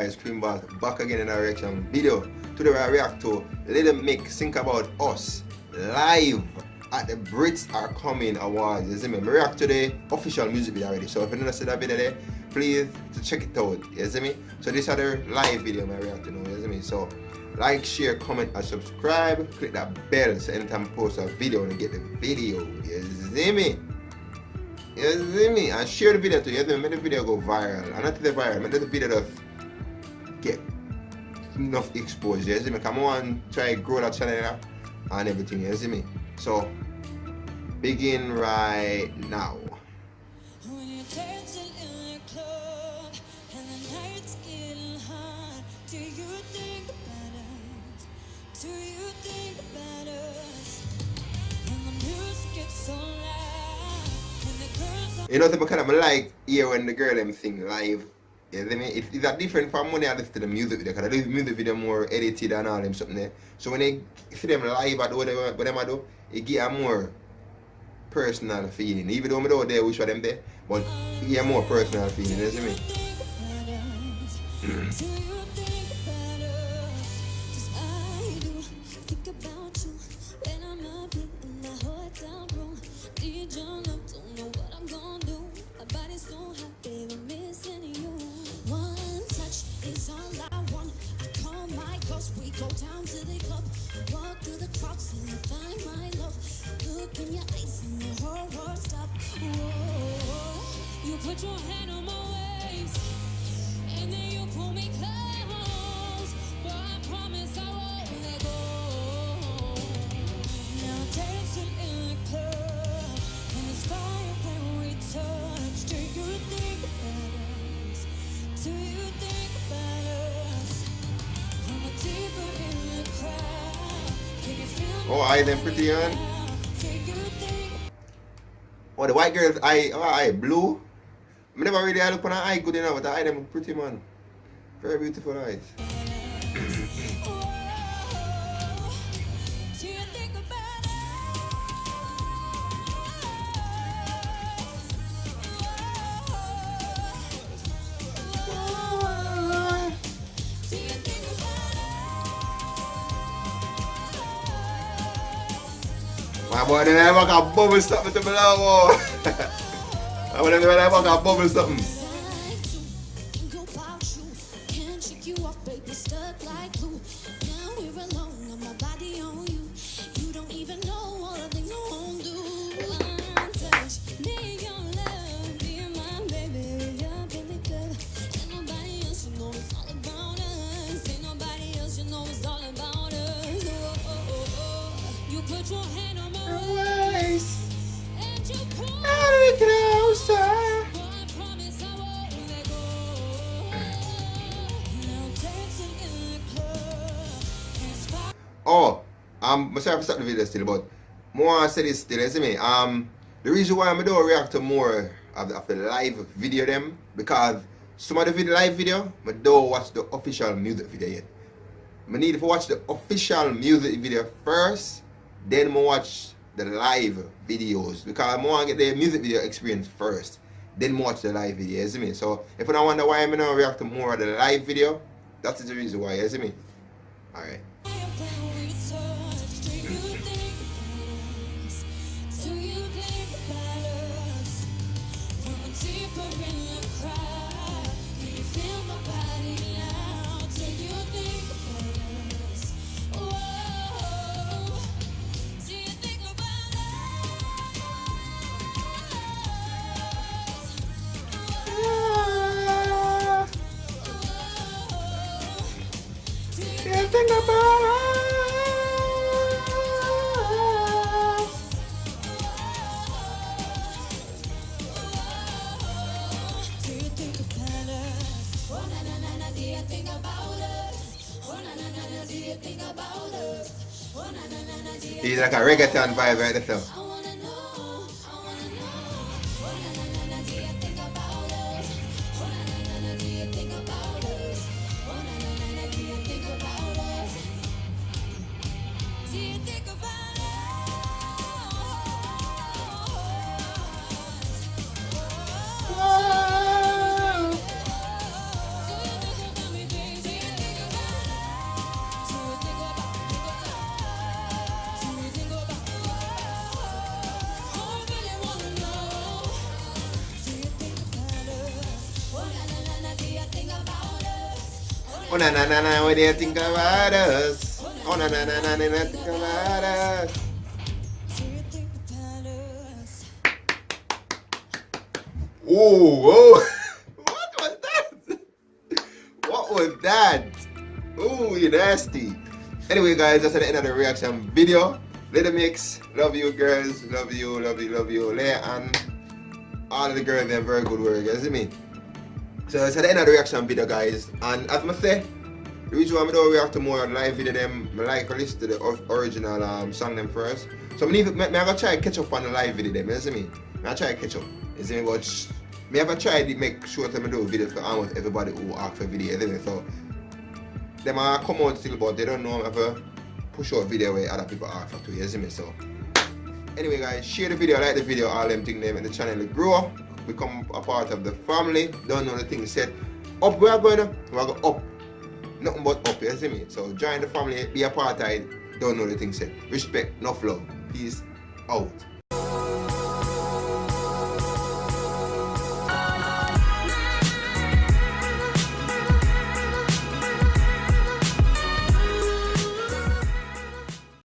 guys, Creamball, back again in our reaction video. Today I react to Little Mix Think About Us live at the BRITs Are Coming Awards. You see me? I react to the official music video already. So if you didn't see that video there, please to check it out. You see me? So this is the live video I react to now. You see me? So like, share, comment, and subscribe. Click that bell so anytime I post a video you get the video. You see me? You see me? And share the video too. You see me? Make the video go viral. And not the viral, make the video just get enough exposure. You see me? Come on, try grow that channel and everything. You see me? So begin right now. When you're dancing in a club and the night's getting hot, do you think about us? Do you think about us? When the music gets so loud and the girls are You know, because I like hear when the girl them sing live. You see me? It's a different from when I listen to the music video, because the music video more edited and all them something there. So when they see them live at whatever I do, it get a more personal feeling. Even though I don't there which one them there, but it get a more personal feeling, you see me? do you think about us? 'Cause I do think about you when I'm up in my hotel room. Need your love, don't know what I'm gonna do. My body's so hot, babe, I'm missing you. One touch is all I want. I call my girls, we go down to the club. Walk through the crowds and I find my love. Look in your eyes and the whole world stop. Whoa. You put your hand on my waist and then you pull me close, but I promise I won't let go. Now dancing in the club and it's fire when we touch. Do you think about us? Do you think about us? From a deeper in the crowd, can you feel me? Oh, I them pretty on. Do you think? Oh, the white girl's eye blue. I never really look on her eye good enough, but the eye them pretty, man. Very beautiful eyes. Whoa, do you think about us? Whoa, do you think about us? My boy, then I want a bubble something to below. I want to want a bubble something. Think about you, can't shake you off, baby, stuck like glue. Now we're alone, got my body on you. You don't even know all the things I won't do. One touch, need your love, be my baby, you're really good. Ain't nobody else, you know it's all about us. Ain't nobody else, you know it's all about us. You put your hand on my waist and you pull me Closer. I promise I won't let go. Now dancing in the club, it's fire. Oh, I'm sorry for stopping the video still, but more I say this still, you see me? The reason why I don't react to more of the live video them, because some of the live video, I don't watch the official music video yet. I need to watch the official music video first, then I watch the live videos, because I want to get the music video experience first, then watch the live video, you see me? So if you don't wonder why I'm not react to more of the live video, that's the reason why, you see me? Alright. Think about us. Do you think about us? Oh na na na na, do you think about us? Oh na na na na, do you think about us? Oh na na na na, do you He's like a reggaeton vibe right there. I wanna know, I wanna know. Oh na na na na, do you think about us? Oh na na na na, do you think about us? Oh na na na na, do you think about us? Do you think about us? Whoa. Oh na na na na, when you think about us. Oh na na na na, when you think about us. Do you think about us? Oh, whoa. What was that? What was that? Oh, you nasty. Anyway, guys, that's the end of the reaction video. Little Mix, love you girls, love you, love you, love you. Leia and all of the girls, they're very good work, you see me? So that's the end of the reaction video, guys. And as I say, the reason why I don't react to more live video them, I like to listen to the original song them first. So I'm gonna try to catch up on the live video them, you see me? I try to catch up. You see me? But I ever try to make sure that I do videos for almost everybody who asks for video, you see me? So them come out still, but they don't know if I push out video where other people ask for too, you see me? So anyway, guys, share the video, like the video, all them things them, and the channel will grow, become a part of the family. Don't know the things said. Up we are going up. Nothing but up, you see me? So join the family, be a part of it. Don't know the things said. Respect, enough love. Peace out.